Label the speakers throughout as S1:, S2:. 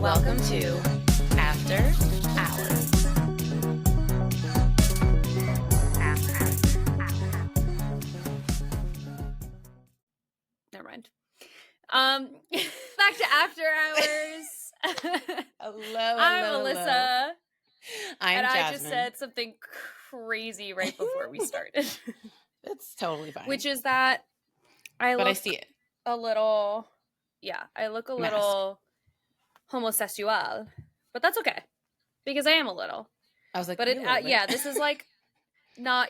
S1: Welcome to After Hours.
S2: Never mind. Back to After Hours.
S1: Hello,
S2: I'm Alyssa.
S1: I'm
S2: and
S1: Jasmine.
S2: I just said something crazy right before we started.
S1: It's totally fine.
S2: Which is that I
S1: see it.
S2: a little, I look a little homosexual, but that's okay because I am a little.
S1: I was like,
S2: but this is like not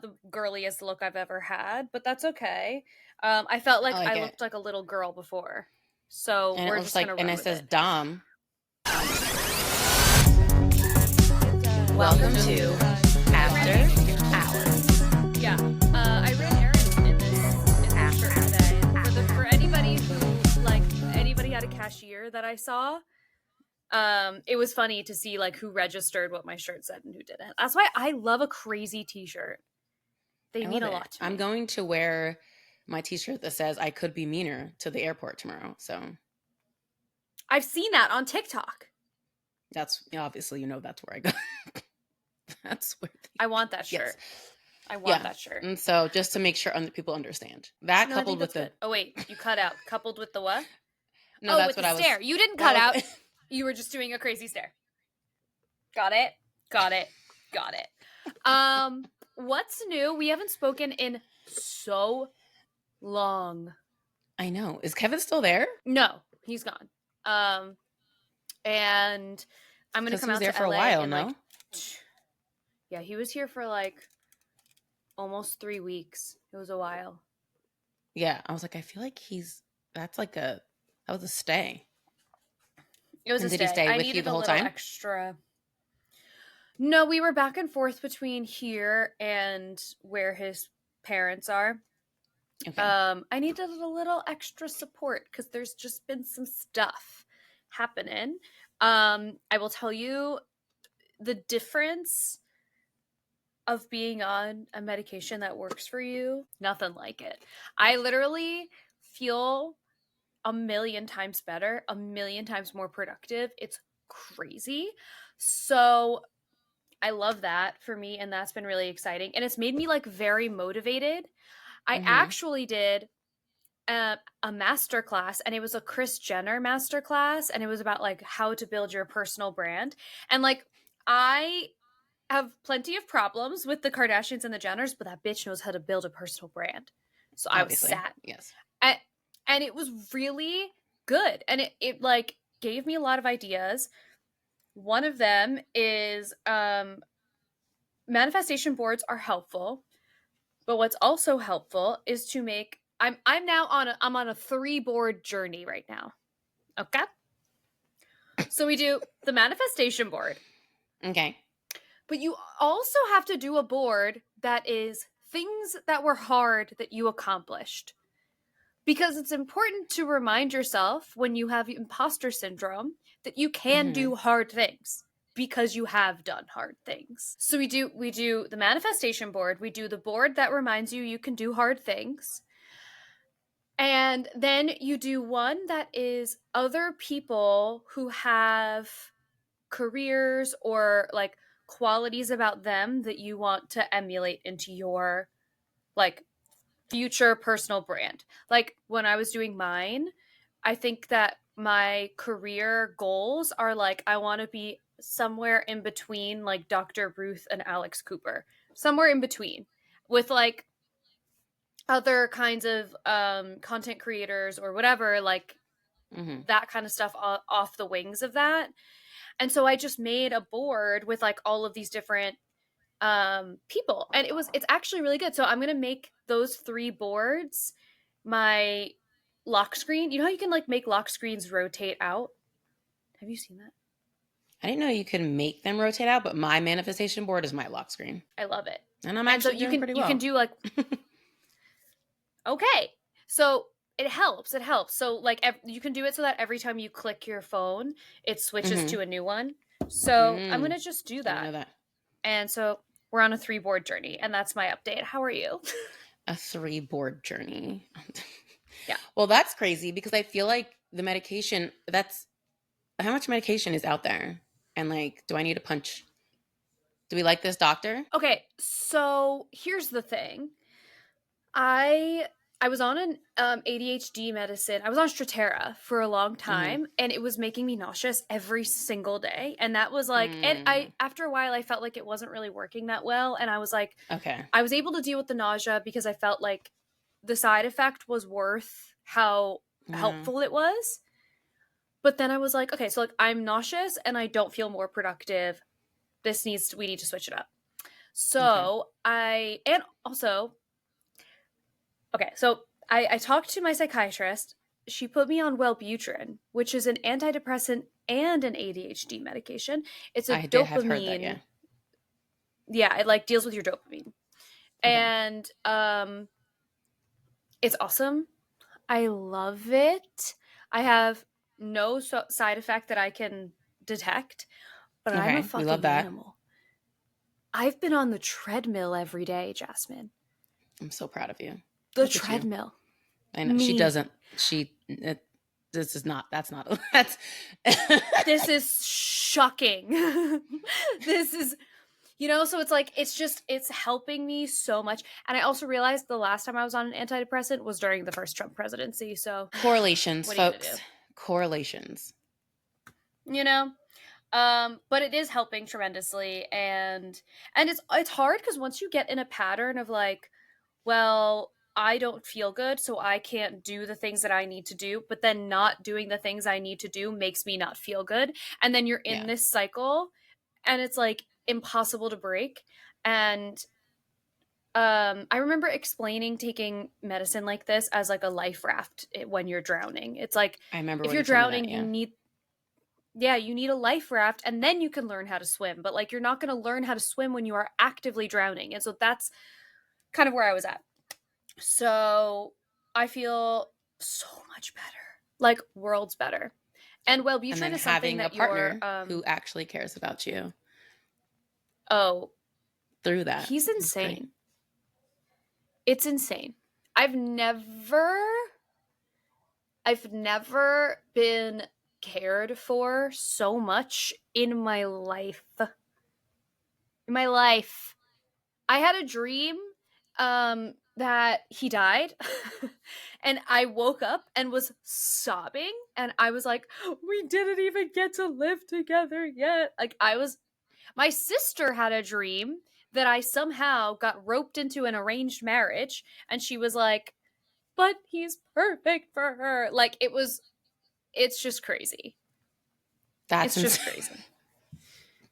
S2: the girliest look I've ever had, but that's okay. I felt like I looked like a little girl before, so
S1: and
S2: we're just gonna run
S1: and it
S2: with
S1: says
S2: it.
S1: Dom.
S2: Welcome to
S1: After Hours.
S2: Yeah, I ran errands in this shirt today. For anybody who anybody had a cashier that I saw. It was funny to see who registered what my shirt said and who didn't. That's why I love a crazy t-shirt. They mean a lot to me.
S1: I'm going to wear my t-shirt that says I could be meaner to the airport tomorrow. So
S2: I've seen that on TikTok.
S1: That's obviously, that's where I go. That's where
S2: I want that shirt. Yes. I want that shirt.
S1: And so just to make sure people understand that, coupled with the
S2: good. Oh wait, you cut out. Coupled with the what?
S1: No, that's
S2: with
S1: what
S2: the
S1: I was.
S2: Stare. You didn't cut out. You were just doing a crazy stare. Got it. What's new? We haven't spoken in so long.
S1: I know. Is Kevin still there?
S2: No, he's gone. And I'm gonna come out
S1: there
S2: to
S1: for
S2: LA
S1: a while.
S2: and, yeah, he was here for almost 3 weeks. It was a while.
S1: Yeah, I was like, I feel like that was a stay.
S2: It was
S1: and
S2: a
S1: did
S2: stay.
S1: He stay
S2: I
S1: with
S2: needed
S1: you the
S2: a
S1: whole
S2: little
S1: time?
S2: Extra. No, we were back and forth between here and where his parents are.
S1: Okay.
S2: I needed a little extra support because there's just been some stuff happening. I will tell you the difference of being on a medication that works for you. Nothing like it. I literally feel a million times better, a million times more productive. It's crazy. So I love that for me, and that's been really exciting. And it's made me very motivated. I actually did a master class, and it was a Kris Jenner master class, and it was about how to build your personal brand. And I have plenty of problems with the Kardashians and the Jenners, but that bitch knows how to build a personal brand. So obviously, I was sad.
S1: Yes.
S2: And it was really good. And it gave me a lot of ideas. One of them is manifestation boards are helpful. But what's also helpful is to make I'm on a 3-board journey right now. Okay? So we do the manifestation board.
S1: Okay.
S2: But you also have to do a board that is things that were hard that you accomplished. Because it's important to remind yourself when you have imposter syndrome that you can do hard things because you have done hard things. So we do the manifestation board. We do the board that reminds you can do hard things. And then you do one that is other people who have careers or qualities about them that you want to emulate into your future personal brand. When I was doing mine, I think that my career goals are I want to be somewhere in between Dr. Ruth and Alex Cooper. Somewhere in between with other kinds of content creators or whatever, that kind of stuff off the wings of that. And so I just made a board with all of these different people, and it's actually really good. So I'm gonna make those 3 boards my lock screen. You know how you can make lock screens rotate out? Have you seen that?
S1: I didn't know you could make them rotate out, but my manifestation board is my lock screen.
S2: I love it.
S1: And I'm actually doing pretty well.
S2: You can do okay. So it helps. So you can do it so that every time you click your phone, it switches to a new one. So I'm going to just do that.
S1: I know that.
S2: And so we're on a 3-board journey, and that's my update. How are you?
S1: A 3-board journey.
S2: Yeah.
S1: Well, that's crazy because I feel like the medication, that's how much medication is out there? And like, do I need a punch? Do we like this doctor?
S2: Okay, so here's the thing. I I was on an ADHD medicine. I was on Strattera for a long
S1: Mm-hmm.
S2: time, and it was making me nauseous every single day. And that was like, and I
S1: Mm,
S2: after a while, I felt like it wasn't really working that well. And I was like,
S1: okay.
S2: I was able to deal with the nausea because I felt like the side effect was worth how
S1: Yeah.
S2: helpful it was. But then I was like, okay, so like I'm nauseous and I don't feel more productive. We need to switch it up.
S1: Okay.
S2: So and also, okay, so I talked to my psychiatrist. She put me on Wellbutrin, which is an antidepressant and an ADHD medication. It's a
S1: I did have heard that.
S2: dopamine.
S1: Yeah.
S2: Yeah, it like deals with your dopamine.
S1: Okay.
S2: And it's awesome. I love it. I have no side effect that I can detect, but I'm a
S1: Okay. We love
S2: fucking
S1: that.
S2: animal. I've been on the treadmill every day, Jasmine.
S1: I'm so proud of you.
S2: The
S1: Look at you.
S2: treadmill.
S1: I know she
S2: Me.
S1: doesn't. This is not. That's not. That's.
S2: This is shocking. This is, so it's like, it's helping me so much. And I also realized the last time I was on an antidepressant was during the first Trump presidency. So
S1: Correlations,
S2: what are you going to
S1: folks. Correlations.
S2: do? But it is helping tremendously. And it's hard because once you get in a pattern of like, well, I don't feel good, so I can't do the things that I need to do, but then not doing the things I need to do makes me not feel good. And then you're in
S1: Yeah.
S2: this cycle and it's like impossible to break. And I remember explaining taking medicine like this as like a life raft when you're drowning. It's like
S1: I remember
S2: if
S1: when
S2: you're
S1: you told me that.
S2: drowning,
S1: Yeah.
S2: you need a life raft and then you can learn how to swim. But like you're not going to learn how to swim when you are actively drowning. And so that's kind of where I was at. So I feel so much better, like worlds better. And
S1: And
S2: Wellbutrin
S1: then
S2: is something
S1: having a
S2: that you're,
S1: partner who actually cares about you
S2: oh,
S1: through that
S2: he's
S1: is great.
S2: insane. It's insane. I've never, I've never been cared for so much in my life. In my life. I had a dream that he died and I woke up and was sobbing and I was like, we didn't even get to live together yet. Like my sister had a dream that I somehow got roped into an arranged marriage and she was like, but he's perfect for her. Like it's just crazy.
S1: That's
S2: It's just
S1: insane.
S2: crazy.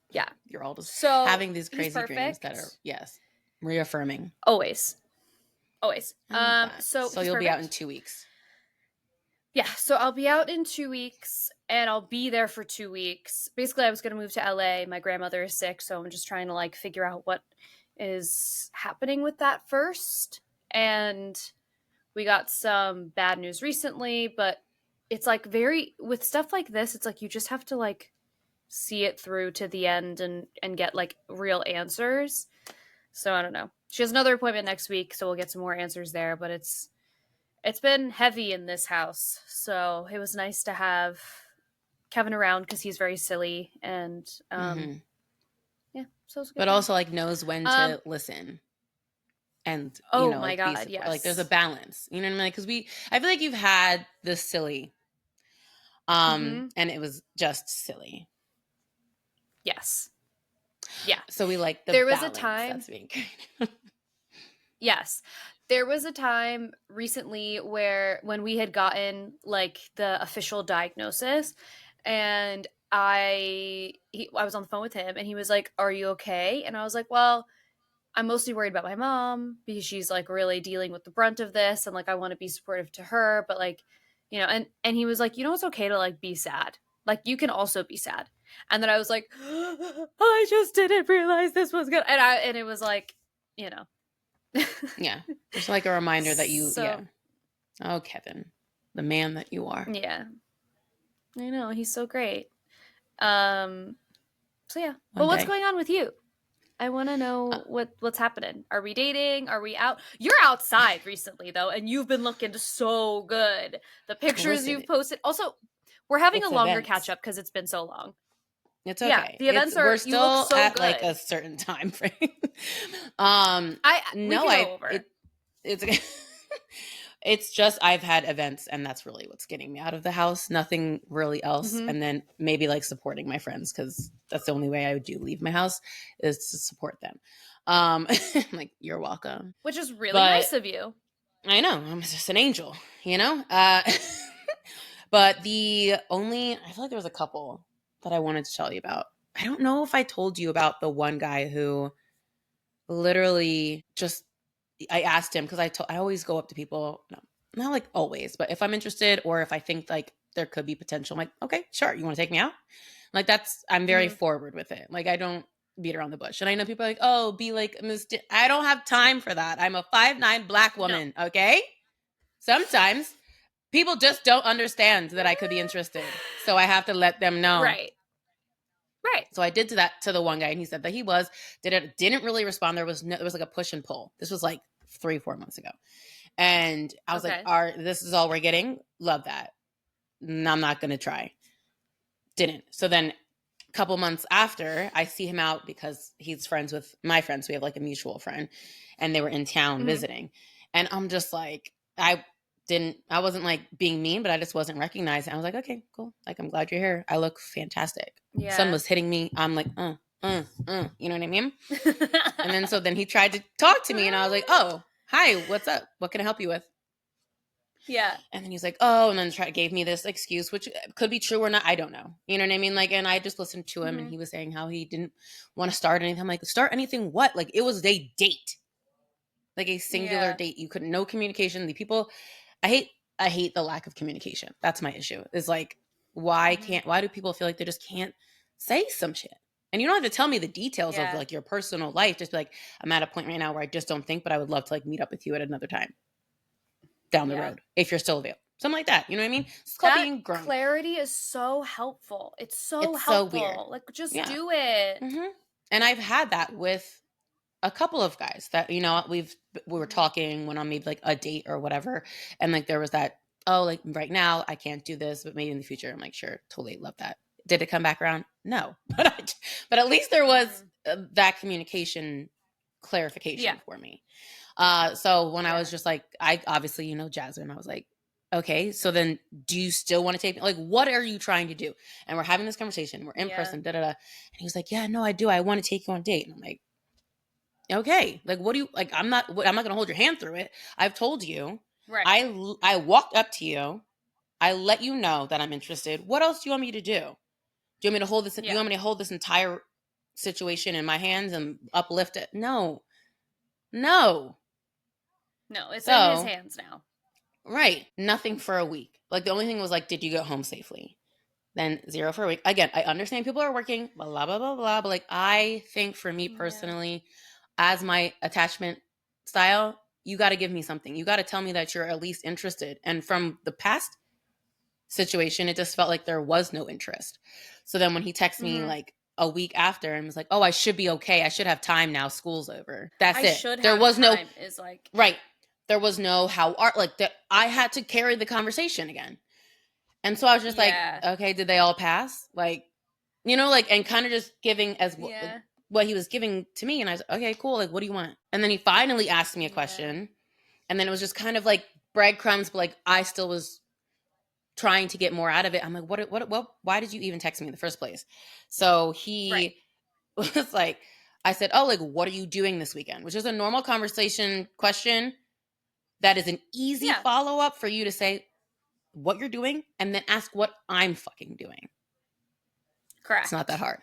S2: Yeah.
S1: You're all just
S2: So
S1: having these
S2: he's
S1: crazy dreams that
S2: perfect.
S1: are, yes, reaffirming.
S2: Always. Always.
S1: I love that.
S2: So
S1: So
S2: he's
S1: you'll be out in
S2: perfect.
S1: 2 weeks.
S2: Yeah, so I'll be out in 2 weeks and I'll be there for 2 weeks. Basically, I was going to move to LA. My grandmother is sick, so I'm just trying to like figure out what is happening with that first. And we got some bad news recently, but it's like with stuff like this, it's like you just have to like see it through to the end and get like real answers. So I don't know. She has another appointment next week, so we'll get some more answers there, but it's been heavy in this house, so it was nice to have Kevin around because he's very silly and
S1: Hmm.
S2: yeah, so it was a good
S1: But
S2: time.
S1: also like knows when
S2: Um,
S1: to listen and,
S2: oh my
S1: like be
S2: god,
S1: support. Like there's a
S2: yes.
S1: balance. You know what I mean? Because I feel like you've had this silly,
S2: Mm-hmm.
S1: and it was just silly.
S2: Yes, yeah.
S1: So we like the
S2: There was a
S1: balance
S2: time.
S1: that's being created.
S2: Yes, there was a time recently where when we had gotten like the official diagnosis, and I was on the phone with him, and he was like, "Are you okay?" And I was like, "Well." I'm mostly worried about my mom because she's like really dealing with the brunt of this and like I want to be supportive to her, but like, and he was like, it's okay to like be sad. Like you can also be sad. And then I was like, I just didn't realize this was good. And it was like, you know.
S1: Yeah. Just like a reminder that yeah.
S2: So,
S1: Oh, Kevin, the man that you are.
S2: yeah. I know, he's so great. Um so yeah. But
S1: One
S2: what's
S1: day.
S2: going on with you? I want to
S1: Uh,
S2: know what's happening. Are we dating? Are we out? You're outside recently though, and you've been looking so good. The
S1: well,
S2: pictures
S1: listen,
S2: you've posted. Also, We're having a
S1: It's
S2: longer catch
S1: events.
S2: up because it's been so long.
S1: It's
S2: Yeah,
S1: okay.
S2: the
S1: It's
S2: events are.
S1: we're
S2: You look
S1: still
S2: so
S1: at like
S2: good.
S1: a certain time frame.
S2: We
S1: No,
S2: can go over.
S1: it's it's just I've had events and that's really what's getting me out of the house. Nothing really else.
S2: Mm-hmm.
S1: And then maybe like supporting my friends because that's the only way I do leave my house is to support them. Like you're welcome.
S2: Which is really
S1: But
S2: nice of you.
S1: I know I'm just an angel, you know. But I feel like there was a couple that I wanted to tell you about. I don't know if I told you about the one guy who literally just I asked him because I always go up to people, no, not like always, but if I'm interested or if I think like there could be potential, I'm like, okay, sure, you want to take me out? Like I'm very
S2: Mm-hmm.
S1: forward with it. Like I don't beat around the bush. And I know people are like, oh, be like I don't have time for that. I'm a 5'9" black
S2: No.
S1: woman. Okay. Sometimes people just don't understand that I could be interested. So I have to let them know.
S2: Right. Right.
S1: So I did to that to the one guy, and he said that he didn't really respond. There was like a push and pull. This was like 3-4 months ago, and I was like,
S2: Okay.
S1: this is all we're getting. Love that. I'm not gonna try. Didn't. So then a couple months after, I see him out because he's friends with my friends. We have like a mutual friend, and they were in town
S2: Mm-hmm.
S1: visiting, and I'm just like, I wasn't like being mean, but I just wasn't recognizing. I was like, okay, cool. Like, I'm glad you're here. I look fantastic. Sun
S2: Yeah.
S1: was hitting me. I'm like, you know what I mean? And then he tried to talk to me and I was like, oh, hi, what's up? What can I help you with?
S2: Yeah.
S1: And then he's like, oh, and then gave me this excuse, which could be true or not. I don't know. You know what I mean? Like, and I just listened to him and
S2: Mm-hmm.
S1: he was saying how he didn't want to start anything. I'm like, start anything what? Like, it was a date, like a singular
S2: Yeah.
S1: date. You could no communication. The people, I hate the lack of communication. That's my issue. Is like,
S2: Mm-hmm.
S1: why do people feel like they just can't say some shit? And you don't have to tell me the details of
S2: Yeah.
S1: like your personal life. Just be like, I'm at a point right now where I just don't think, but I would love to like meet up with you at another time down the
S2: Yeah.
S1: road if you're still available. Something like that. You know what I mean? It's called
S2: That
S1: being grown.
S2: clarity is so helpful. It's so
S1: It's so weird.
S2: helpful. Like, just
S1: Yeah.
S2: do it.
S1: hmm And I've had that with a couple of guys that we were
S2: Mm-hmm.
S1: talking when on maybe like a date or whatever, and like there was that, oh, like right now I can't do this, but maybe in the future. I'm like, sure, totally love that. Did it come back around? No, but at least there was
S2: Mm-hmm.
S1: that communication
S2: Yeah.
S1: clarification for me. So when I
S2: Yeah.
S1: was just like, I obviously Jasmine, I was like, okay, so then do you still want to take me? Like, what are you trying to do? And we're having this conversation. We're in
S2: Yeah.
S1: person. Da da da. And he was like, yeah, no, I do. I want to take you on a date. And I'm like, okay, like what do you like? I'm not gonna hold your hand through it. I've told you.
S2: Right.
S1: I walked up to you. I let you know that I'm interested. What else do you want me to do? Do you want me to hold this? You
S2: Yeah.
S1: want me to hold this entire situation in my hands and uplift it? No, no.
S2: No, it's in his
S1: So
S2: hands now.
S1: right, nothing for a week. Like the only thing was like, did you get home safely? Then zero for a week. Again, I understand people are working, blah blah blah blah blah. But like, I think for me
S2: Yeah.
S1: personally, as my attachment style, you got to give me something. You got to tell me that you're at least interested. And from the past situation, it just felt like there was no interest. So then when he texted me
S2: Mm-hmm.
S1: like a week after and was like, "Oh, I should be okay. I should have time now. School's over." That's
S2: I
S1: it.
S2: should
S1: There
S2: have
S1: was no
S2: time is like,
S1: right. There was no how art like that. I had to carry the conversation again. And so I was just like,
S2: yeah.
S1: okay, did they all pass? Like, like, and kind of just giving as
S2: Yeah.
S1: what he was giving to me. And I was like, okay, cool. Like, what do you want? And then he finally asked me a
S2: Yeah.
S1: question. And then it was just kind of like breadcrumbs, but like I still was trying to get more out of it. I'm like, why did you even text me in the first place? So
S2: Right.
S1: he was like, I said, oh, like, what are you doing this weekend? Which is a normal conversation question that is an easy
S2: Yeah.
S1: follow up for you to say what you're doing and then ask what I'm fucking doing. It's not that
S2: Correct.
S1: hard.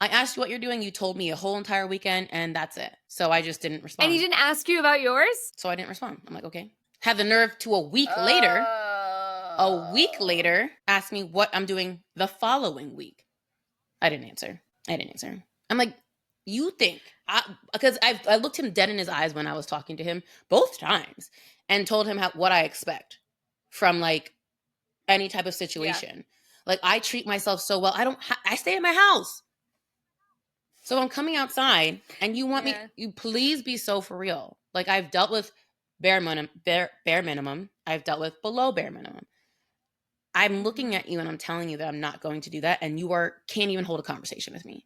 S1: I asked you what you're doing. You told me a whole entire weekend, and that's it. So I just didn't
S2: And he
S1: respond.
S2: didn't ask you about yours?
S1: So I didn't respond. I'm like, okay. Had the nerve to a week
S2: Oh.
S1: later, ask me what I'm doing the following week. I didn't answer. I'm like, you think, because I looked him dead in his eyes when I was talking to him both times and told him what I expect from like any type of
S2: Yeah.
S1: situation. Like I treat myself so well. I stay in my house. So I'm coming outside and you want me,
S2: Yeah.
S1: you please be so for real. Like I've dealt with bare minimum. I've dealt with below bare minimum. I'm looking at you and I'm telling you that I'm not going to do that, and can't even hold a conversation with me.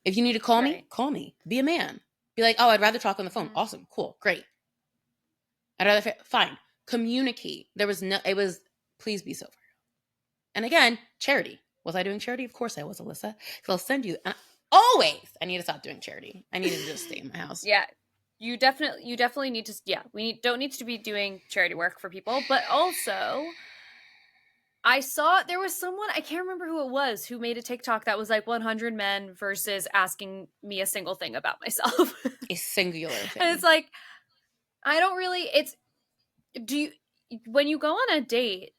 S1: If you need to call me,
S2: Right.
S1: call me. Be a man. Be like, oh, I'd rather talk on the phone.
S2: Mhm.
S1: Awesome, cool, great. I'd rather fine. Communicate. It was please be so for real. And again, charity. Was I doing charity? Of course I was, Alyssa. Because I'll send you. And always, I need to stop doing charity. I need to just stay in my house.
S2: Yeah. You definitely need to, yeah, don't need to be doing charity work for people, but also I saw there was someone, I can't remember who it was, who made a TikTok that was like 100 men versus asking me a single thing about myself.
S1: A singular thing.
S2: And it's like, I don't really, when you go on a date,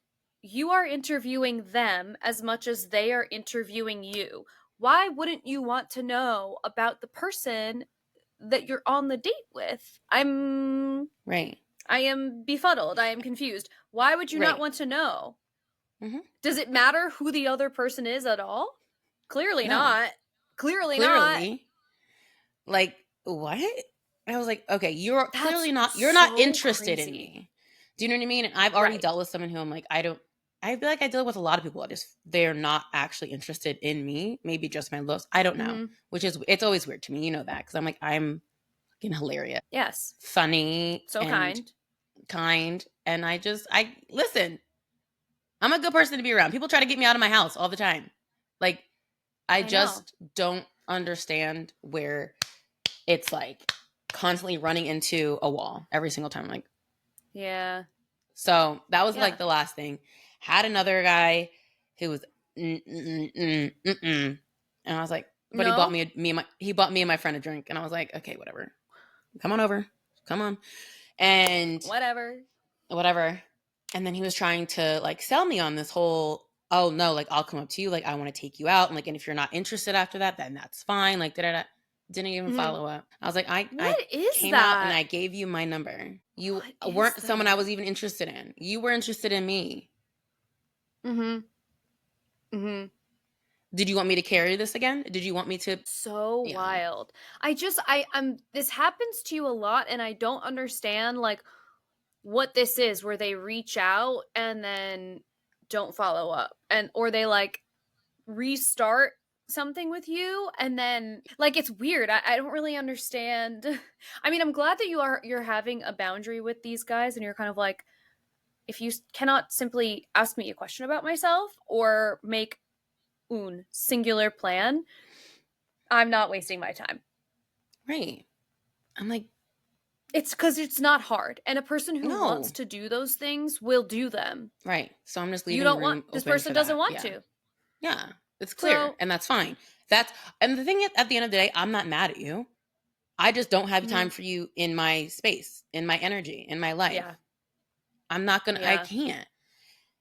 S2: you are interviewing them as much as they are interviewing you. Why wouldn't you want to know about the person that you're on the date with?
S1: Right.
S2: I am befuddled. I am confused. Why would you not
S1: Right.
S2: want to know?
S1: Mm-hmm.
S2: Does it matter who the other person is at all? Clearly
S1: No.
S2: not. Clearly not.
S1: Clearly. Like, what? I was like, okay, you're
S2: That's
S1: clearly not, you're not
S2: so
S1: interested in
S2: crazy.
S1: me. Do you know what I mean? And I've already
S2: Right.
S1: dealt with someone who I'm like, I feel like I deal with a lot of people. They're not actually interested in me. Maybe just my looks. I don't know.
S2: Mm-hmm.
S1: It's always weird to me. You know that. Cause I'm like, I'm fucking hilarious,
S2: Yes.
S1: funny,
S2: So
S1: and
S2: kind.
S1: kind. And listen, I'm a good person to be around. People try to get me out of my house all the time. Like, I
S2: I know.
S1: just don't understand where it's like constantly running into a wall every single time. Like,
S2: Yeah.
S1: so that was
S2: Yeah.
S1: like the last thing. Had another guy who was, and I was like, but he bought
S2: No?
S1: me and my friend a drink, and I was like, okay, whatever, come on over, come on, and
S2: Whatever.
S1: whatever. And then he was trying to like sell me on this whole, oh no, like I'll come up to you, like I want to take you out, and like, and if you're not interested after that, then that's fine. Like, da da da. Didn't even
S2: Mm-hmm.
S1: follow up. I was like, I
S2: What is
S1: came out and
S2: that?
S1: I gave you my number. You
S2: What is
S1: weren't someone I
S2: that?
S1: was even interested in. You were interested in me.
S2: Mm-hmm. Mm-hmm.
S1: Did you want me to carry this again? Did you want me to?
S2: So
S1: Yeah.
S2: wild. I'm this happens to you a lot, and I don't understand like what this is, where they reach out and then don't follow up, and or they like restart something with you and then like it's weird. I don't really understand. I mean, I'm glad that you're having a boundary with these guys, and you're kind of like, if you cannot simply ask me a question about myself or make un singular plan, I'm not wasting my time.
S1: Right. I'm like,
S2: It's because it's not hard, and a person who wants
S1: no.
S2: to do those things will do them.
S1: Right. So I'm just
S2: You
S1: leaving
S2: don't want
S1: room
S2: this
S1: open
S2: person
S1: for
S2: doesn't
S1: that.
S2: want
S1: Yeah.
S2: to.
S1: Yeah. It's clear,
S2: So,
S1: and that's fine. And the thing is, at the end of the day, I'm not mad at you. I just don't have time
S2: mhm,
S1: for you in my space, in my energy, in my life.
S2: yeah,
S1: I
S2: yeah,
S1: can't.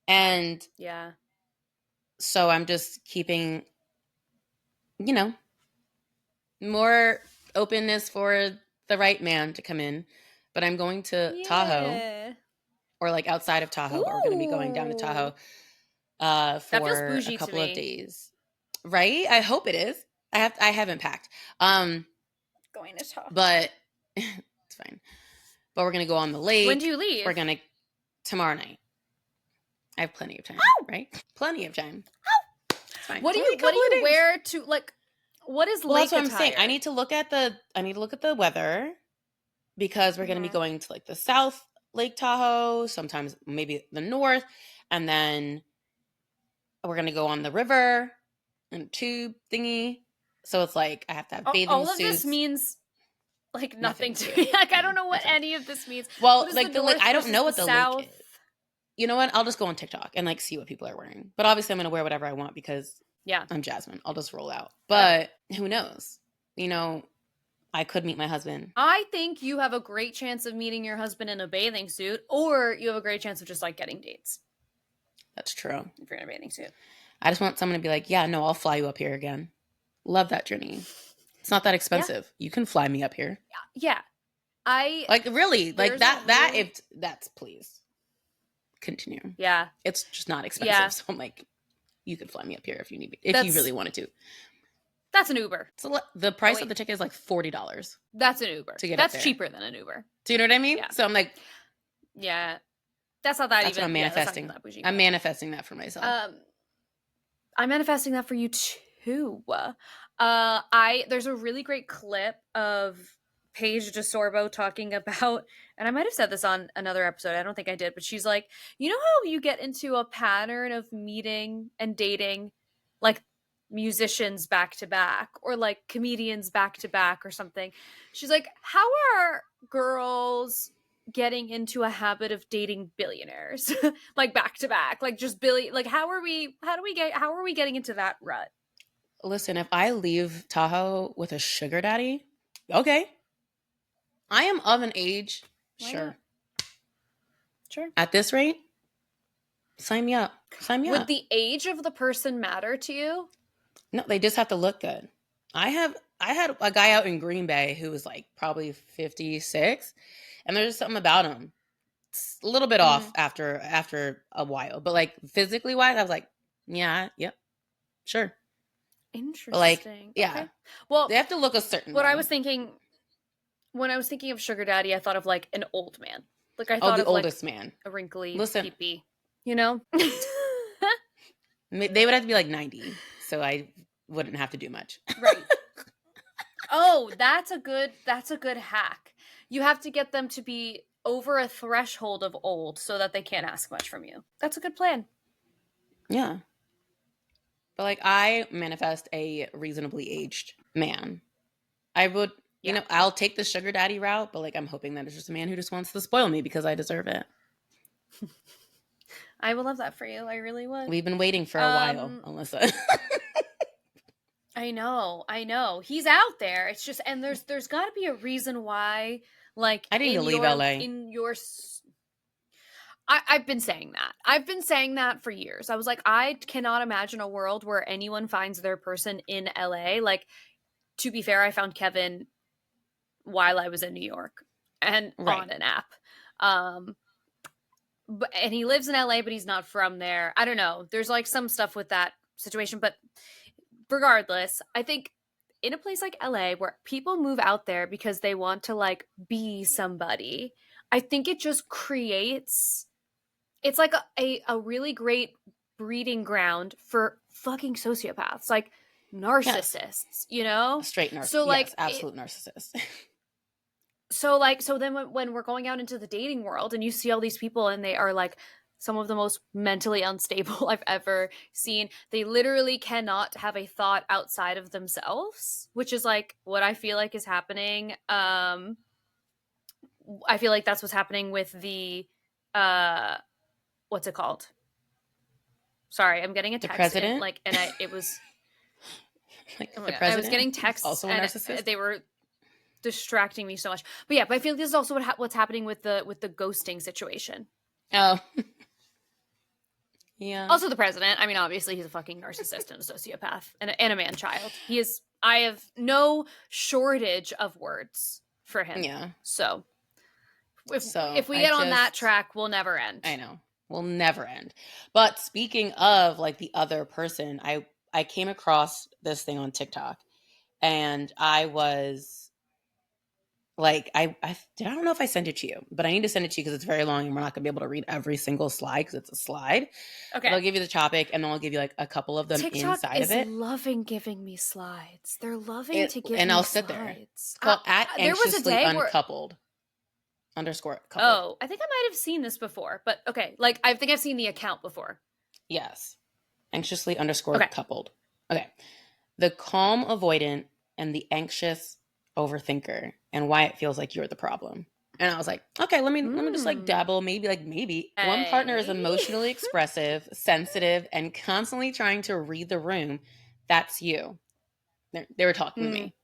S1: And
S2: yeah.
S1: so I'm just keeping, you know, more openness for the right man to come in. But I'm going to Tahoe,
S2: Yeah.
S1: or like outside of Tahoe, but we're going to be going down to
S2: Ooh.
S1: Tahoe
S2: That feels
S1: for a
S2: bougie to
S1: couple of
S2: me.
S1: days. Right? I hope it is. I haven't packed.
S2: Going to Tahoe.
S1: But it's fine. But we're going to go on the
S2: When do
S1: lake.
S2: you
S1: We're
S2: leave?
S1: going to tomorrow night. I have plenty of time, right? Plenty of time. It's fine. It's only a
S2: What do
S1: couple
S2: you
S1: of days.
S2: wear to like what is
S1: Well, that's
S2: lake
S1: what I'm saying.
S2: attire?
S1: I need to look at the weather, because we're going to be
S2: Mhm.
S1: going to like the South Lake Tahoe, sometimes maybe the North, and then we're going to go on the river and tube thingy. So it's like I have to have bathing
S2: All of this
S1: suits.
S2: means like
S1: Nothing
S2: nothing
S1: to
S2: to
S1: you.
S2: me. Like I don't know what
S1: Nothing.
S2: any of this means. What
S1: Well,
S2: is the
S1: like the lake,
S2: north
S1: I don't
S2: versus
S1: know
S2: the
S1: what the lake
S2: south?
S1: is. You know what? I'll just go on TikTok and like see what people are wearing. But obviously, I'm going to wear whatever I want because
S2: Yeah.
S1: I'm Jasmine. I'll just roll out.
S2: Whatever.
S1: But who knows? You know, I could meet my husband.
S2: I think you have a great chance of meeting your husband in a bathing suit, or you have a great chance of just like getting dates
S1: That's true.
S2: if you're in a bathing suit.
S1: I just want someone to be like, yeah, no, I'll fly you up here again. Love that journey. It's not that
S2: Yeah.
S1: expensive. You can fly me up here.
S2: Yeah.
S1: Like really, like
S2: There's a real-
S1: if that's please continue.
S2: Yeah.
S1: It's just not expensive.
S2: Yeah.
S1: So I'm like, you could fly me up here if you need me, if you
S2: That's
S1: really wanted to.
S2: that's an Uber.
S1: So the price of the ticket is like $40
S2: That's an Uber.
S1: to get up
S2: That's
S1: there.
S2: cheaper than an Uber.
S1: Do you know what I mean?
S2: Yeah.
S1: So I'm like,
S2: Yeah. That's not that
S1: That's what
S2: even.
S1: I'm
S2: Yeah, that's not even
S1: manifesting.
S2: that bougie.
S1: I'm
S2: But
S1: manifesting that for myself.
S2: I'm manifesting that for you too. There's a really great clip of Paige DeSorbo talking about, and I might have said this on another episode. I don't think I did, but she's like, you know how you get into a pattern of meeting and dating, like musicians back to back, or like comedians back to back, or something. She's like, how are girls getting into a habit of dating billionaires like back to back, like just like how are we getting into that rut?
S1: Listen, if I leave Tahoe with a sugar daddy, okay. I am of an age,
S2: Why not?
S1: sure.
S2: Sure.
S1: At this rate, sign me up. Sign me
S2: Would
S1: up.
S2: the age of the person matter to you?
S1: No, they just have to look good. I had a guy out in Green Bay who was like probably 56, and there's just something about him. It's a little bit off
S2: Mm,
S1: after a while, but like physically wise, I was like, yeah, yep, sure. But like,
S2: interesting.
S1: yeah,
S2: Okay. Well,
S1: they have to look a certain
S2: what I
S1: way.
S2: was thinking when I was thinking of sugar daddy, I thought of like an old man. Like I
S1: Oh,
S2: thought
S1: the
S2: of like
S1: oldest man.
S2: a wrinkly
S1: Listen,
S2: peepee, you know?
S1: they would have to be like 90, so I wouldn't have to do much.
S2: Right. Oh, that's a good hack. You have to get them to be over a threshold of old so that they can't ask much from you. That's a good plan.
S1: Yeah, but like I manifest a reasonably aged man. I would,
S2: Yeah.
S1: I'll take the sugar daddy route, but like I'm hoping that it's just a man who just wants to spoil me because I deserve it.
S2: I will love that for you. I really would.
S1: We've been waiting for a while,
S2: Um
S1: Alyssa.
S2: I know. I know. He's out there. It's just and there's got to be a reason why like
S1: I need to leave LA.
S2: I've been saying that. I've been saying that for years. I was like, I cannot imagine a world where anyone finds their person in LA. Like, to be fair, I found Kevin while I was in New York and
S1: Right.
S2: on an app. Um, and he lives in LA, but he's not from there. I don't know. There's like some stuff with that situation, but regardless, I think in a place like LA where people move out there because they want to like be somebody, I think it just creates it's like a really great breeding ground for fucking sociopaths, like
S1: Yes.
S2: narcissists, you
S1: A
S2: know?
S1: straight narcissist.
S2: So
S1: Yes,
S2: like it,
S1: absolute narcissist.
S2: so then when we're going out into the dating world and you see all these people and they are like some of the most mentally unstable I've ever seen. They literally cannot have a thought outside of themselves, which is like what I feel like is happening. I feel like that's what's happening with the uh what's it called? Sorry, I'm getting a
S1: The
S2: text in
S1: president,
S2: like and it was
S1: like
S2: oh my
S1: the
S2: god, I was
S1: president,
S2: getting
S1: is
S2: texts
S1: also a
S2: and
S1: narcissist.
S2: they were distracting me so much. But yeah, but I feel like this is also what's happening with the ghosting situation.
S1: Oh, yeah.
S2: Also, the president. I mean, obviously, he's a fucking narcissist and a sociopath and a man child. He is. I have no shortage of words for him.
S1: Yeah.
S2: So
S1: So
S2: if we get on that track, we'll never end.
S1: I know, will never end. But speaking of like the other person, I came across this thing on TikTok, and I was like, I don't know if I sent it to you, but I need to send it to you because it's very long and we're not gonna be able to read every single slide because it's a slide. But
S2: Okay.
S1: I'll give you the topic and then I'll give you like a couple of them
S2: TikTok
S1: inside of
S2: is
S1: it.
S2: loving giving me slides. They're loving to give
S1: And
S2: me
S1: I'll sit there.
S2: slides.
S1: It's called at
S2: There was a
S1: anxiously
S2: day where
S1: uncoupled underscore coupled.
S2: oh, I think I might have seen this before, but okay. Like I think I've seen the account before.
S1: Yes. Anxiously underscore
S2: Okay.
S1: coupled. Okay. The calm avoidant and the anxious overthinker and why it feels like you're the problem. And I was like, okay, let me just like
S2: Hmm.
S1: dabble. Maybe one partner is
S2: Hey.
S1: emotionally expressive, sensitive, and constantly trying to read the room. That's you. They were talking to
S2: Hmm.
S1: me.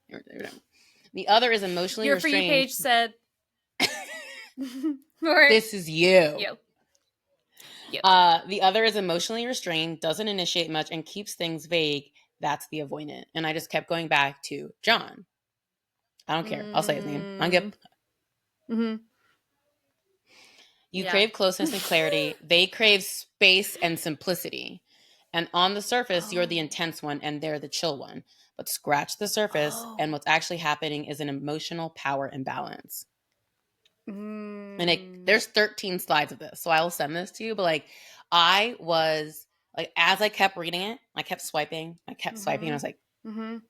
S1: The other is emotionally
S2: Your For You
S1: restrained.
S2: page said or
S1: This is you.
S2: you. You.
S1: The other is emotionally restrained, doesn't initiate much, and keeps things vague. That's the avoidant. And I just kept going back to John. I don't care. I'll say his name. I'll
S2: Mm,
S1: get.
S2: hmm.
S1: You
S2: Yeah.
S1: crave closeness and clarity. They crave space and simplicity. And on the surface, you're the
S2: Oh.
S1: intense one and they're the chill one. But scratch the surface, and
S2: Oh.
S1: what's actually happening is an emotional power imbalance. And
S2: Mm.
S1: there's 13 slides of this, so I will send this to you. But like, I was like, as I kept reading it, I kept swiping, and I was
S2: Mhm.
S1: like,
S2: Mhm.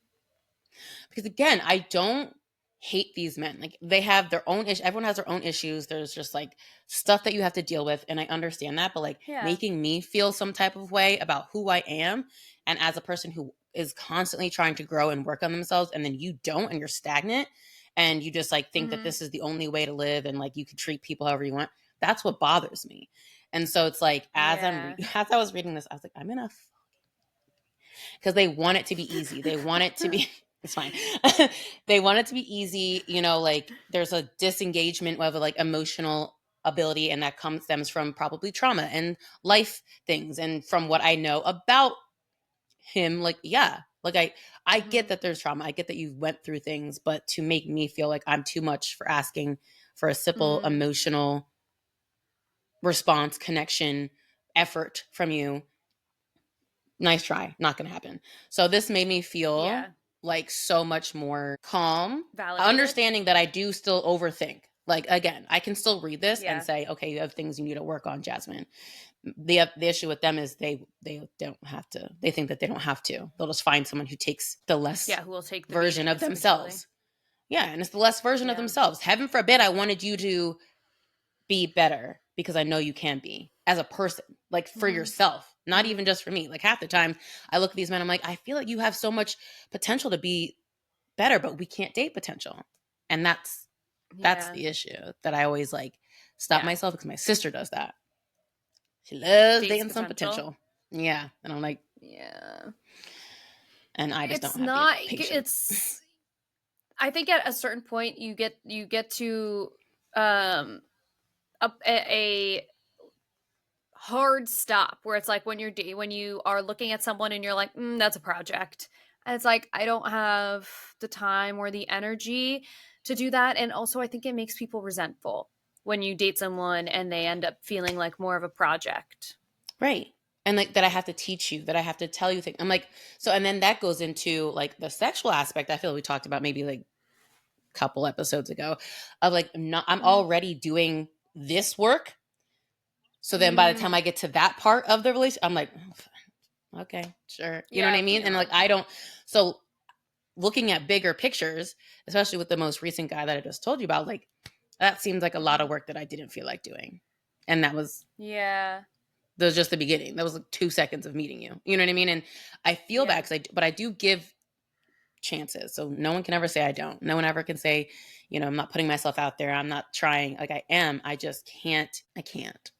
S1: because again, I don't hate these men. Like they have their own issue. Everyone has their own issues. There's just like stuff that you have to deal with, and I understand that. But like
S2: Yeah.
S1: making me feel some type of way about who I am, and as a person who is constantly trying to grow and work on themselves, and then you don't, and you're stagnant, and you just like think that
S2: Mhm.
S1: this is the only way to live, and like you can treat people however you want. That's what bothers me. And so it's like
S2: Yeah.
S1: as I was reading this, I was like, I'm in a because they want it to be easy. They want it to be it's fine. They want it to be easy, like there's a disengagement of like emotional ability and that comes stems from probably trauma and life things and from what I know about him like yeah, like I get
S2: Mhm.
S1: that there's trauma. I get that you went through things, but to make me feel like I'm too much for asking for a simple
S2: Mm.
S1: emotional response, connection, effort from you, nice try, not gonna happen. So this made me feel
S2: Yeah.
S1: like so much more calm,
S2: Validated?
S1: understanding that I do still overthink. Like again, I can still read this and
S2: Yeah.
S1: say, okay, you have things you need to work on, Jasmine. The issue with them is they don't have to. They think that they don't have to. They'll just find someone who takes the less
S2: Yeah, who will take the
S1: version
S2: beating
S1: of
S2: essentially.
S1: themselves. Yeah, and it's the less version of
S2: Yeah.
S1: themselves. Heaven forbid I wanted you to be better because I know you can be as a person, like for
S2: Mhm.
S1: yourself, not
S2: Mhm.
S1: even just for me. Like half the time I look at these men, I'm like, I feel like you have so much potential to be better, but we can't date potential. And that's
S2: Yeah.
S1: the issue that I always like stop
S2: Yeah.
S1: myself because my sister does that. She loves
S2: Dates
S1: dating some
S2: potential.
S1: potential. Yeah. And I'm like,
S2: Yeah.
S1: and I just
S2: It's
S1: don't have the
S2: not
S1: patience.
S2: it's I think at a certain point you get to um a hard stop where it's like when you are looking at someone and you're like, that's a project. And it's like I don't have the time or the energy to do that. And also, I think it makes people resentful when you date someone and they end up feeling like more of a project.
S1: Right. And like that I have to teach you, that I have to tell you things. I'm like, so and then that goes into like the sexual aspect. I feel like we talked about maybe like couple episodes ago of like not I'm
S2: Mm.
S1: already doing this work. So then by the time
S2: Mm.
S1: I get to that part of the relationship, I'm like, okay, sure. You know what
S2: Yeah,
S1: I mean? And
S2: yeah,
S1: like I don't so looking at bigger pictures, especially with the most recent guy that I just told you about, like that seems like a lot
S2: hmm
S1: of work that I didn't feel like doing. And
S2: yeah,
S1: that was just the beginning. That was like 2 seconds of meeting you. You know what I mean? And I feel bad
S2: yeah,
S1: because but I do give chances. So no one can ever say I don't. No one ever can say, I'm not putting myself out there. I'm not trying. Like I am. I just can't. I can't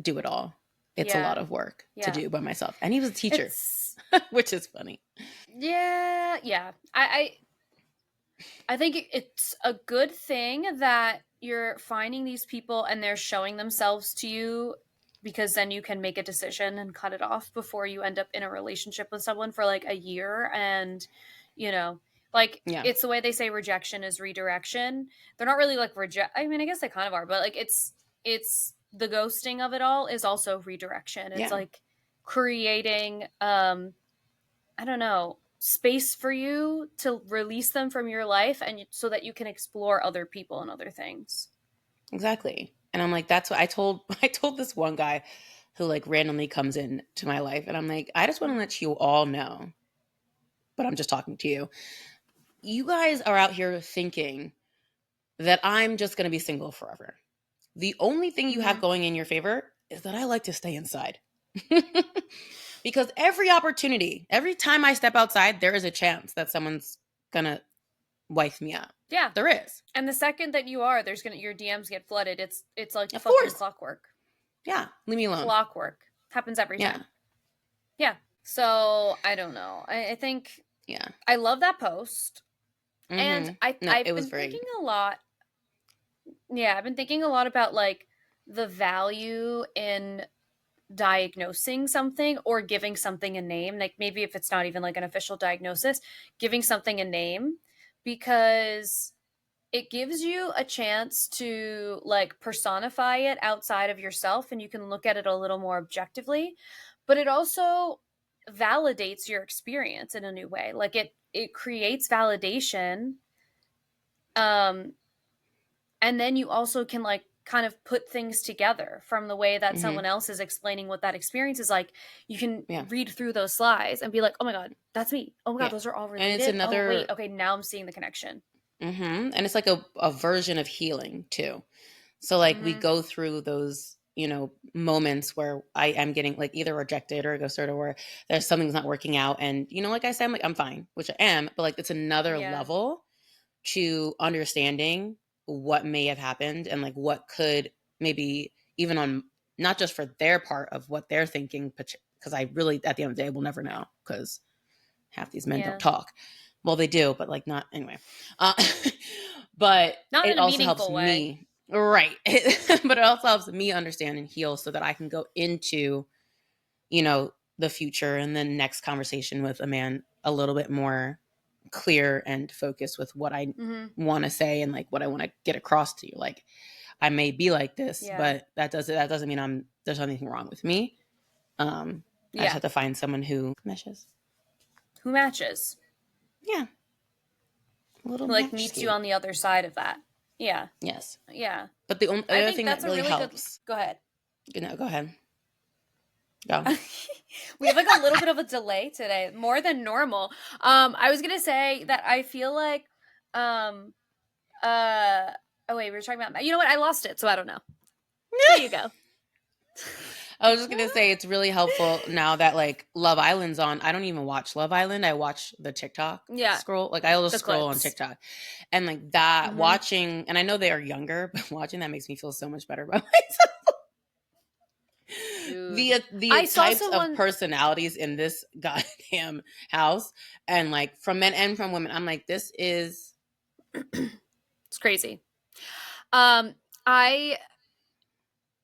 S1: do it all. It's a lot
S2: yeah,
S1: of work to
S2: yeah.
S1: do by myself. And he was a teacher,
S2: It's
S1: which is funny.
S2: yeah, yeah. I think it's a good thing that you're finding these people and they're showing themselves to you because then you can make a decision and cut it off before you end up in a relationship with someone for like a year and you know like
S1: Yeah.
S2: it's the way they say rejection is redirection. They're not really like reject I mean I guess they kind of are, but like it's the ghosting of it all is also redirection. It's
S1: Yeah.
S2: like creating I don't know, space for you to release them from your life and so that you can explore other people and other things.
S1: Exactly. And I'm like, that's what I told. I told this one guy who like randomly comes in to my life, and I'm like, I just want to
S2: Mhm.
S1: let you all know, but I'm just talking to you. You guys are out here thinking that I'm just going to be single forever. The only thing you have
S2: Mhm.
S1: going in your favor is that I like to stay inside. Because every opportunity, every time I step outside, there is a chance that someone's going to wife me out.
S2: Yeah.
S1: There is.
S2: And the second that you are, there's going to your DMs get flooded. It's like
S1: Of
S2: fucking
S1: course.
S2: clockwork.
S1: Yeah. Leave me alone.
S2: Clockwork. Happens every
S1: Yeah.
S2: time. Yeah. So, I don't know. I think
S1: Yeah.
S2: I love that post. And
S1: No,
S2: I've
S1: it was
S2: been thinking
S1: very,
S2: a lot. Yeah, I've been thinking a lot about like the value in diagnosing something or giving something a name, like maybe if it's not even like an official diagnosis, giving something a name, because it gives you a chance to like personify it outside of yourself and you can look at it a little more objectively, but it also validates your experience in a new way. Like it creates validation um And then you also can like kind of put things together from the way that
S1: Mm-hmm.
S2: someone else is explaining what that experience is like. You can
S1: Yeah.
S2: read through those slides and be like, oh my God, that's me. Oh my God,
S1: Yeah.
S2: those are all
S1: And it's
S2: related. Oh, wait.
S1: another,
S2: Okay, now I'm seeing the connection.
S1: and it's like a version of healing too. So like we
S2: Mm-hmm.
S1: go through those, moments where I am getting like either rejected or ghosted, or there's something's not working out. And, like I said, I'm like, I'm fine, which I am, but like it's another
S2: Yeah.
S1: level to understanding what may have happened and like what could maybe even on not just for their part of what they're thinking, because I really, at the end of the day, will never know because half these men don't
S2: Yeah.
S1: talk. Well, they do, but like not anyway. Uh, but
S2: Not
S1: it
S2: in a
S1: also helps
S2: meaningful way.
S1: me, right? But it also helps me understand and heal so that I can go into, the future and then next conversation with a man a little bit more clear and focused with what I
S2: Mm-hmm.
S1: want to say and like what I want to get across to you. Like I may be like this,
S2: Yeah.
S1: but that doesn't mean there's anything wrong with me. I just
S2: Yeah.
S1: have to find someone who meshes.
S2: Who matches?
S1: Yeah, a little
S2: Who like
S1: match
S2: meets you
S1: skate.
S2: on the other side of that. Yeah.
S1: Yes.
S2: Yeah.
S1: But the
S2: I
S1: other
S2: think
S1: thing that
S2: that's a
S1: really
S2: really good.
S1: helps,
S2: Go ahead.
S1: go ahead. Go.
S2: We have like a little bit of a delay today, more than normal. I was gonna say that I feel like, um, oh wait, we were talking about. You know what? I lost it, so I don't know. There you go.
S1: I was just gonna say it's really helpful now that like Love Island's on. I don't even watch Love Island. I watch the TikTok
S2: Yeah,
S1: scroll. Like I'll just
S2: the
S1: scroll on
S2: clips.
S1: TikTok, and like that
S2: Mm-hmm.
S1: watching. And I know they are younger, but watching that makes me feel so much better about myself.
S2: Dude,
S1: The
S2: I saw
S1: types of
S2: someone.
S1: personalities in this goddamn house, and like from men and from women, I'm like, this is
S2: It's crazy. I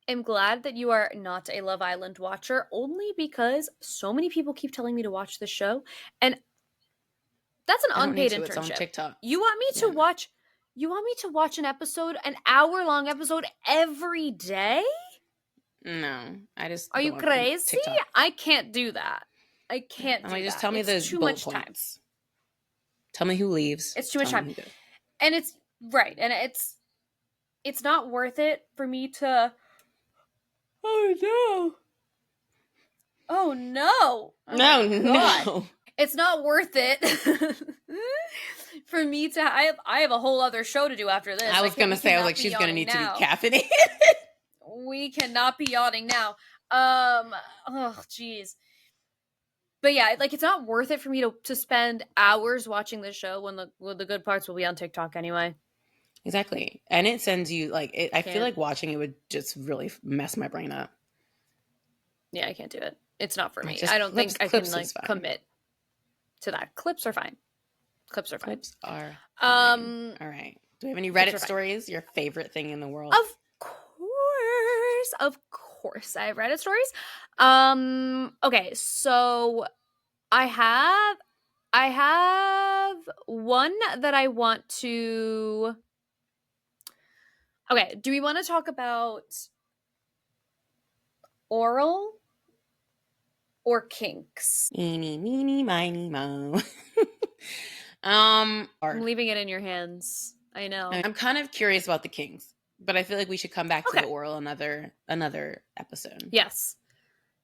S2: am glad that you are not a Love Island watcher, only because so many people keep telling me to watch the show, and that's an
S1: I don't need
S2: unpaid
S1: to. It's on
S2: internship.
S1: TikTok.
S2: You want me to
S1: Yeah.
S2: watch you want me to watch an hour-long episode every day?
S1: No, I just
S2: Are
S1: go
S2: you
S1: on
S2: crazy?
S1: TikTok.
S2: I can't do that. I
S1: Yeah.
S2: can't
S1: I'm
S2: do
S1: like, just
S2: that.
S1: tell me
S2: It's
S1: the
S2: too
S1: bullet
S2: much time.
S1: points. Tell me who leaves.
S2: It's too much
S1: Tell me
S2: time.
S1: who goes.
S2: And it's right, and it's not worth it for me to.
S1: Oh no.
S2: Oh no. Oh my
S1: No,
S2: god.
S1: no.
S2: It's not worth it for me to I have a whole other show to do after this.
S1: I was
S2: We
S1: gonna say, I was
S2: cannot
S1: like,
S2: be
S1: she's gonna
S2: yawning
S1: need to be
S2: now.
S1: caffeinated.
S2: We cannot be yawning now. Oh jeez. But yeah, like it's not worth it for me to spend hours watching this show when the good parts will be on TikTok anyway.
S1: Exactly. And it sends you like I feel
S2: Can't.
S1: like watching it would just really mess my brain up.
S2: Yeah, I can't do it. It's not for
S1: Like
S2: me.
S1: just
S2: I don't think I can
S1: clips
S2: like
S1: is fine.
S2: commit to that. Clips are fine. Clips are fine.
S1: Clips are fine.
S2: Um
S1: All right. Do we have any
S2: Clips are
S1: Reddit
S2: fine.
S1: stories? Your favorite thing in the world?
S2: Of course, I have Reddit stories. Okay, so I have I have one that I want to. Okay, do we want to talk about oral or kinks?
S1: Eeny, meeny, miny, mo.
S2: I'm leaving it in your hands. I know.
S1: I'm kind of curious about the Kings, but I feel like we should come back to the
S2: Okay.
S1: oral another episode.
S2: Yes.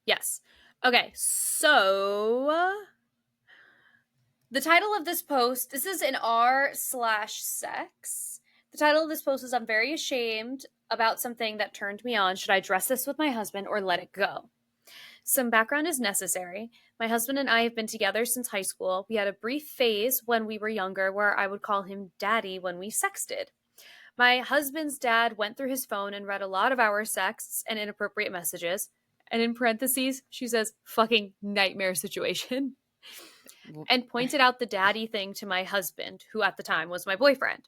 S2: Yes. Okay, so the title of this post, this is in r/sex. The title of this post is I'm very ashamed about something that turned me on. Should I address this with my husband or let it go? Some background is necessary. My husband and I have been together since high school. We had a brief phase when we were younger where I would call him daddy when we sexted. My husband's dad went through his phone and read a lot of our sexts and inappropriate messages. And in parentheses, she says, fucking nightmare situation. And pointed out the daddy thing to my husband, who at the time was my boyfriend.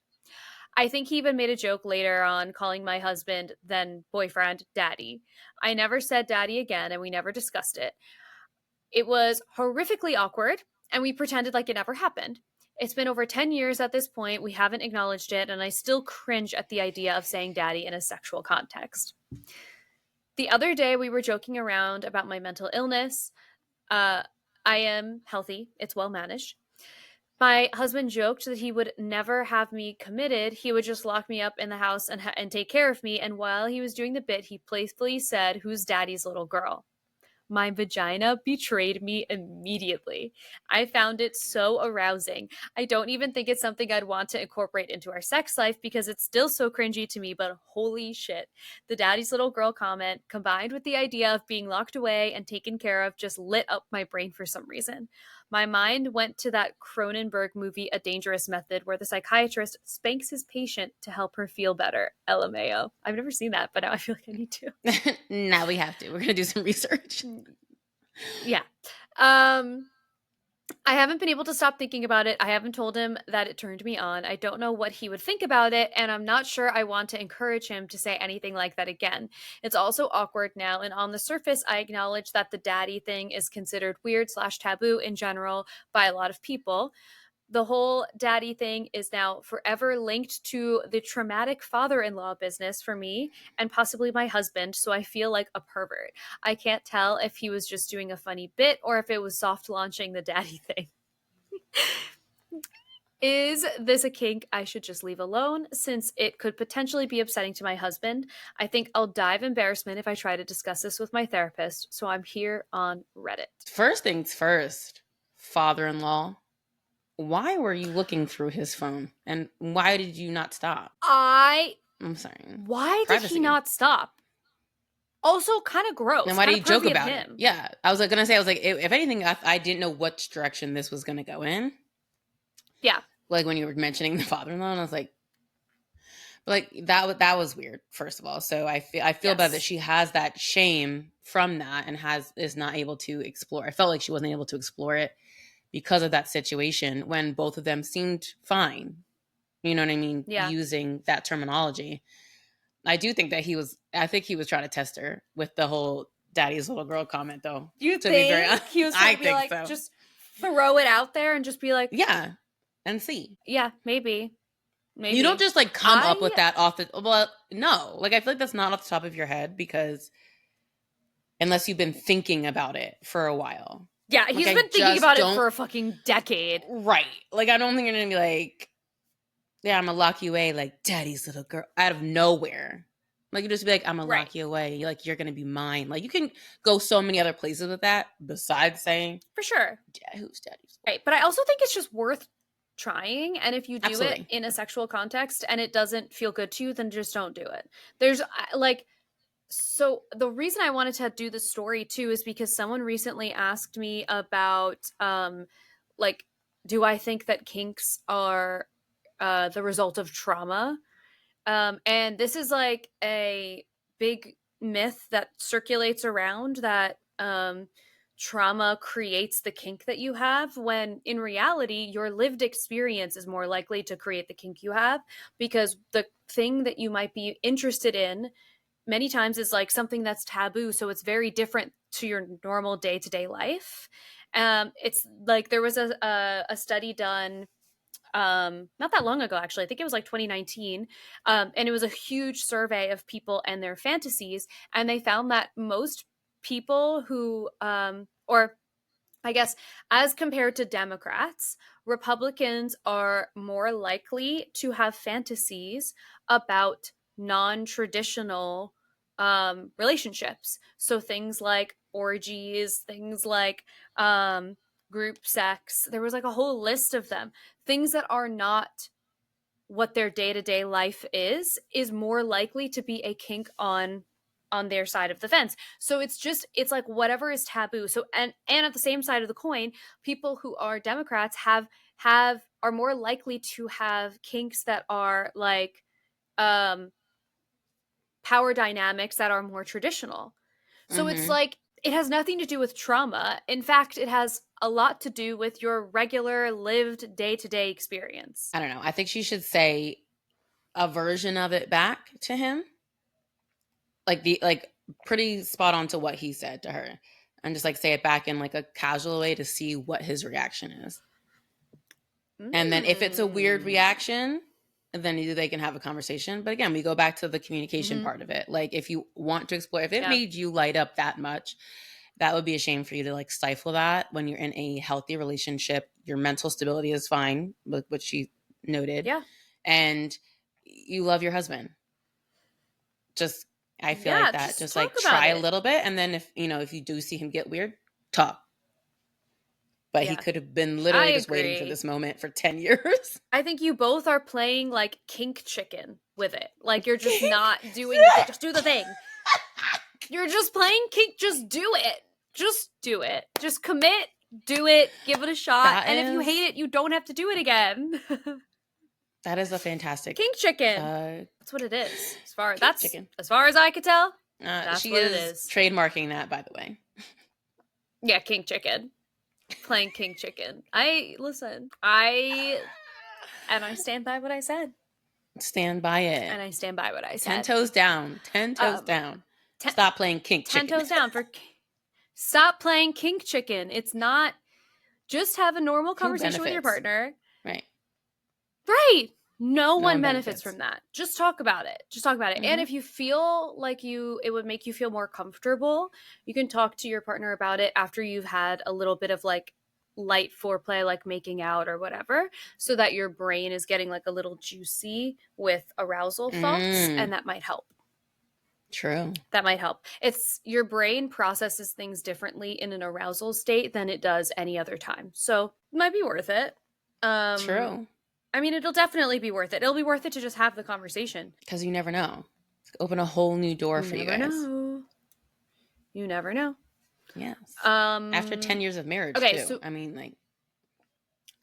S2: I think he even made a joke later on calling my husband, then boyfriend, daddy. I never said daddy again, and we never discussed it. It was horrifically awkward, and we pretended like it never happened. It's been over 10 years at this point. We haven't acknowledged it, and I still cringe at the idea of saying daddy in a sexual context. The other day, we were joking around about my mental illness. I am healthy, it's well managed. My husband joked that he would never have me committed. He would just lock me up in the house and take care of me. And while he was doing the bit, he playfully said, "Who's daddy's little girl?" My vagina betrayed me immediately. I found it so arousing. I don't even think it's something I'd want to incorporate into our sex life because it's still so cringy to me, but holy shit. The daddy's little girl comment, combined with the idea of being locked away and taken care of, just lit up my brain for some reason. My mind went to that Cronenberg movie, A Dangerous Method, where the psychiatrist spanks his patient to help her feel better. LMAO. I've never seen that, but now I feel like I need to.
S1: Now we have to. We're going to do some research.
S2: Yeah. I haven't been able to stop thinking about it. I haven't told him that it turned me on. I don't know what he would think about it, and I'm not sure I want to encourage him to say anything like that again. It's also awkward now, and on the surface, I acknowledge that the daddy thing is considered weird/taboo in general by a lot of people. The whole daddy thing is now forever linked to the traumatic father-in-law business for me and possibly my husband, so I feel like a pervert. I can't tell if he was just doing a funny bit or if it was soft launching the daddy thing. Is this a kink I should just leave alone since it could potentially be upsetting to my husband? I think I'll die of embarrassment if I try to discuss this with my therapist, so I'm here on Reddit.
S1: First things first, father-in-law. Why were you looking through his phone? And why did you not stop? I'm sorry.
S2: Why did he
S1: Privacy.
S2: not stop? Also, kind of gross.
S1: And why did you joke about
S2: him.
S1: it? Yeah. I was going to say, if anything, I didn't know which direction this was going to go in.
S2: Yeah.
S1: Like when you were mentioning the father-in-law, and I was like, that was weird, first of all. So I feel bad that she has that shame from that and is not able to explore. I felt like she wasn't able to explore it because of that situation when both of them seemed fine. You know what I mean?
S2: Yeah.
S1: Using that terminology. I do think that he was trying to test her with the whole daddy's little girl comment, though.
S2: You think he was trying to be like, so. Just throw it out there and just be like,
S1: yeah, and see.
S2: Yeah, maybe.
S1: You don't just like come up with that off the, well, no. Like I feel like that's not off the top of your head because unless you've been thinking about it for a while.
S2: Yeah, he's been thinking about it for a fucking decade.
S1: Right. Like I don't think you're going to be like, yeah, I'm gonna lock you away like daddy's little girl out of nowhere. Like you just be like, I'm gonna lock you away. Like you're gonna be mine. Like you can go so many other places with that besides saying
S2: for sure.
S1: Yeah, who's daddy's?
S2: Right. But I also think it's just worth trying. And if you do it in a sexual context and it doesn't feel good to you, then just don't do it. There's like, so the reason I wanted to do this story too is because someone recently asked me about like, do I think that kinks are the result of trauma? And this is like a big myth that circulates around that trauma creates the kink that you have, when in reality, your lived experience is more likely to create the kink you have, because the thing that you might be interested in many times is like something that's taboo. So it's very different to your normal day-to-day life. It's like there was a study done not that long ago, actually. I think it was like 2019. And it was a huge survey of people and their fantasies. And they found that most people who, or I guess as compared to Democrats, Republicans are more likely to have fantasies about non-traditional relationships. So things like orgies, things like group sex. There was like a whole list of them. Things that are not what their day-to-day life is more likely to be a kink on their side of the fence. So it's like whatever is taboo. So and at the same side of the coin, people who are Democrats are more likely to have kinks that are like power dynamics that are more traditional. So it's like it has nothing to do with trauma. In fact, it has a lot to do with your regular lived day-to-day experience.
S1: I don't know. I think she should say a version of it back to him. Like pretty spot on to what he said to her. And just like say it back in like a casual way to see what his reaction is. And then if it's a weird reaction, then they can have a conversation. But again, we go back to the communication part of it. Like if you want to explore, if it made you light up that much that would be a shame for you to like stifle that when you're in a healthy relationship. Your mental stability is fine, what she noted,
S2: Yeah.
S1: and you love your husband. Just, I feel like
S2: Yeah,
S1: that.
S2: just
S1: Just
S2: talk
S1: like
S2: about
S1: try a
S2: it.
S1: little bit, and then if you do see him get weird, talk. But he
S2: Yeah.
S1: could have been
S2: I
S1: literally just waiting for
S2: agree.
S1: this moment for 10 years.
S2: I think you both are playing like kink chicken with it. Like you're just not doing the thing. Just do the thing. You're just playing kink. Just do it. Just do it. Just commit. Do it. Give it a shot.
S1: That
S2: And if you hate
S1: is
S2: it, you don't have to do it again.
S1: that is a fantastic
S2: Kink chicken.
S1: uh
S2: That's what it is.
S1: kink chicken.
S2: As far as I could tell. That's
S1: She
S2: what it
S1: is
S2: is.
S1: trademarking that, by the way.
S2: Yeah, kink chicken. Playing kink chicken. I stand by what I said.
S1: Stand by it.
S2: And I stand by what I
S1: 10
S2: said.
S1: toes down. 10 toes
S2: Um,
S1: down.
S2: ten,
S1: Stop playing kink
S2: 10
S1: chicken.
S2: toes down for stop playing kink chicken. It's not just have a normal
S1: Who
S2: conversation with your
S1: benefits?
S2: partner.
S1: Right.
S2: Right. No
S1: No
S2: one
S1: one
S2: benefits
S1: benefits.
S2: from that. Just talk about it. Just talk about it. And if you feel like it would make you feel more comfortable, you can talk to your partner about it after you've had a little bit of like light foreplay, like making out or whatever, so that your brain is getting like a little juicy with arousal thoughts, and that might help.
S1: True.
S2: That might help. It's your brain processes things differently in an arousal state than it does any other time. So it might be worth it.
S1: True.
S2: I mean, it'll definitely be worth it. It'll be worth it to just have the conversation.
S1: Because you never know. Open a whole new door for you guys.
S2: Know. You never know.
S1: Yes. After 10 years of marriage, too.
S2: So,
S1: I mean, like.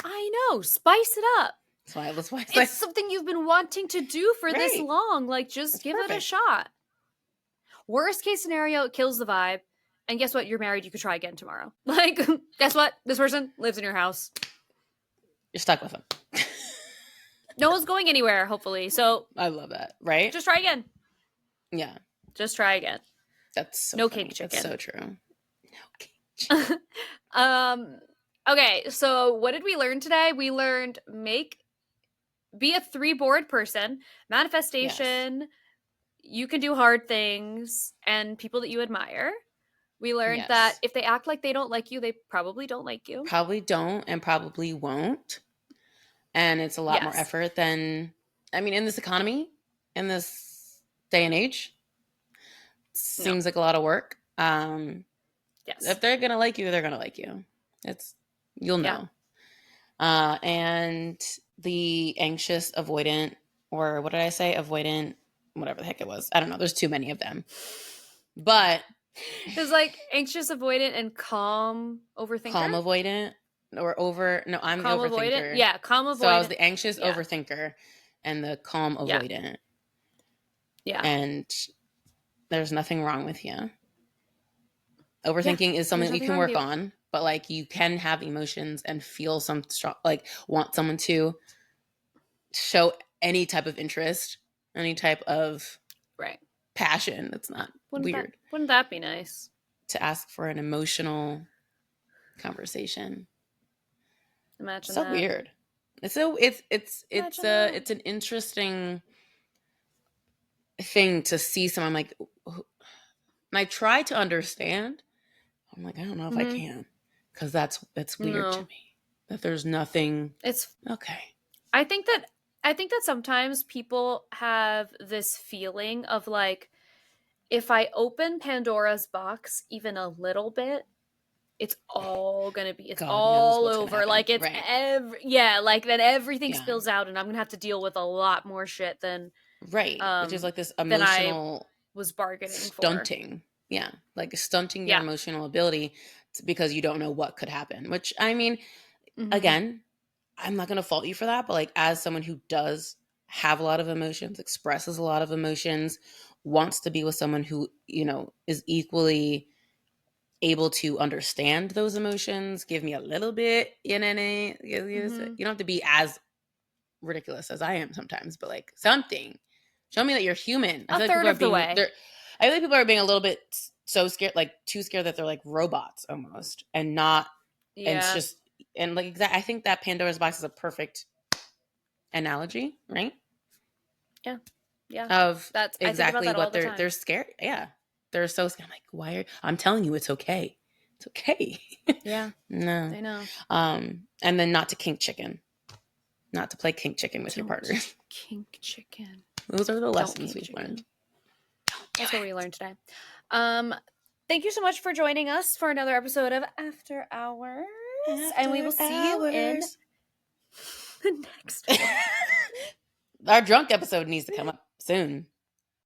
S2: I know. Spice it up.
S1: That's why
S2: it's something you've been wanting to do for this long. Like, just give it a shot. Worst case scenario, it kills the vibe. And guess what? You're married. You could try again tomorrow. Like, guess what? This person lives in your house.
S1: You're stuck with them.
S2: No one's going anywhere, hopefully. So
S1: I love that. Right?
S2: Just try again.
S1: Yeah.
S2: Just try again.
S1: That's so
S2: no
S1: funny.
S2: Kink chicken.
S1: That's so true. No
S2: kink chicken. Okay, so what did we learn today? We learned be a 3-board person, manifestation, yes. You can do hard things, and people that you admire. We learned that if they act like they don't like you, they probably don't like you.
S1: Probably don't and probably won't. And it's a lot more effort than, I mean, in this economy, in this day and age, seems like a lot of work. If they're going to like you, they're going to like you. You'll know. And the anxious, avoidant, or what did I say? Avoidant, whatever the heck it was. I don't know. There's too many of them. But
S2: there's like anxious, avoidant, and calm overthinker.
S1: Calm avoidant. I'm calm the overthinker. Avoidant?
S2: Yeah, calm avoidant.
S1: So I was the anxious overthinker and the calm avoidant.
S2: Yeah.
S1: And there's nothing wrong with you. Overthinking is something that you can work on, but like you can have emotions and feel some strong, like want someone to show any type of interest, any type of passion. That's not weird.
S2: Wouldn't that be nice?
S1: To ask for an emotional conversation.
S2: Imagine
S1: so
S2: that.
S1: Weird. It's an interesting thing to see someone like, and I try to understand. I'm like, I don't know if I can, because that's weird to me that there's nothing.
S2: It's
S1: okay.
S2: I think that sometimes people have this feeling of like, if I open Pandora's box even a little bit, it's all gonna be, it's all over. Like it's like then everything spills out, and I'm gonna have to deal with a lot more shit than
S1: which is like this emotional
S2: was bargaining
S1: stunting.
S2: For.
S1: Yeah, like stunting your emotional ability because you don't know what could happen. Which I mean, again, I'm not gonna fault you for that, but like as someone who does have a lot of emotions, expresses a lot of emotions, wants to be with someone who, is equally able to understand those emotions, give me a little bit, you don't have to be as ridiculous as I am sometimes, but like something. Show me that you're human.
S2: I feel like people
S1: are being a little bit so scared, like too scared that they're like robots almost, and not, and it's just, and like I think that Pandora's box is a perfect analogy, right?
S2: Yeah. Yeah.
S1: Of that's exactly what they're scared. Yeah. They're so scared. I'm like, I'm telling you it's okay. It's okay.
S2: Yeah,
S1: No.
S2: I know.
S1: And then not to kink chicken. Not to play kink chicken with your partner.
S2: Kink chicken.
S1: Those are the
S2: Don't
S1: lessons
S2: kink
S1: we've
S2: chicken.
S1: learned.
S2: That's what we learned today. Thank you so much for joining us for another episode of After Hours. And we will see you in the next one.
S1: Our drunk episode needs to come up soon.